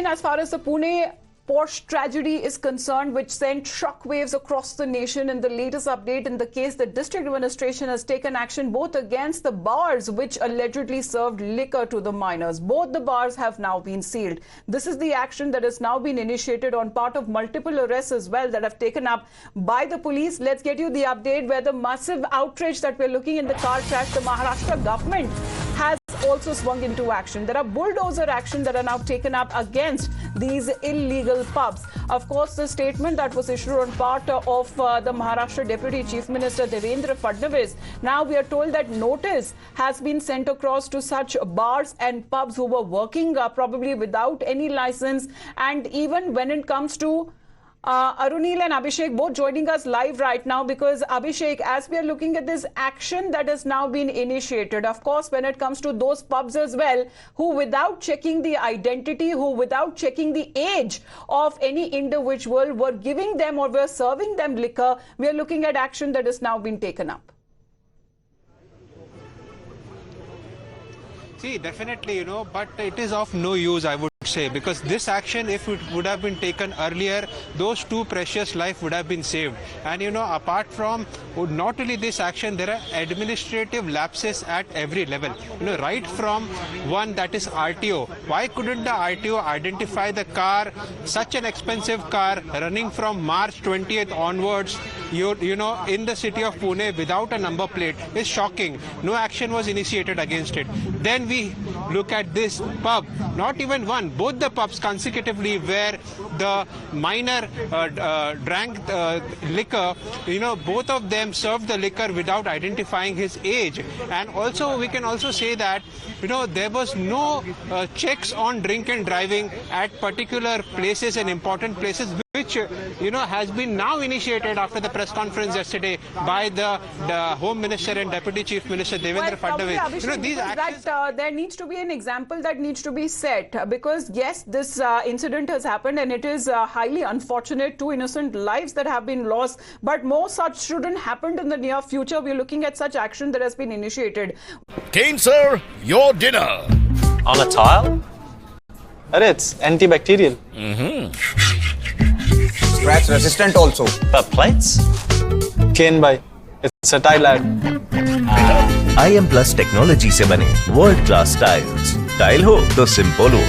again, as far as the Pune Porsche tragedy is concerned, which sent shockwaves across the nation. In the latest update in the case, the district administration has taken action both against the bars which allegedly served liquor to the minors. Both the bars have now been sealed. This is the action that has now been initiated on part of multiple arrests as well that have taken up by the police. Let's get you the update where the massive outrage that we're looking in the car crash, the Maharashtra government has also swung into action. There are bulldozer action that are now taken up against these illegal pubs. Of course, the statement that was issued on part of the Maharashtra Deputy Chief Minister Devendra Fadnavis. Now we are told that notice has been sent across to such bars and pubs who were working probably without any license. And even when it comes to Arunil and Abhishek both joining us live right now, because Abhishek, as we are looking at this action that has now been initiated, of course, when it comes to those pubs as well, who without checking the identity, who without checking the age of any individual were giving them or were serving them liquor, we are looking at action that has now been taken up. See, definitely, but it is of no use, I would say, because this action, if it would have been taken earlier, those two precious lives would have been saved. And apart from not only this action, there are administrative lapses at every level, right from one, that is RTO. Why couldn't the RTO identify the car, such an expensive car running from March 20th onwards, in the city of Pune without a number plate? Is shocking. No action was initiated against it. Then we look at this pub, not even one, both the pubs consecutively where the minor drank liquor, both of them served the liquor without identifying his age. And also we can also say that, there was no checks on drink and driving at particular places and important places, which has been now initiated after the press conference yesterday by the Home Minister and Deputy Chief Minister Devendra Fadnavis. These actions, there needs to be an example that needs to be set, because yes, this incident has happened and it is highly unfortunate. 2 innocent lives that have been lost, but more such shouldn't happen in the near future. We're looking at such action that has been initiated. Kane sir, your dinner. On a tile? It's antibacterial. Scratch resistant also. But plates? Kane bhai, it's a tile ad. IM Plus technology से बने world class tiles. Tile हो तो simple हो।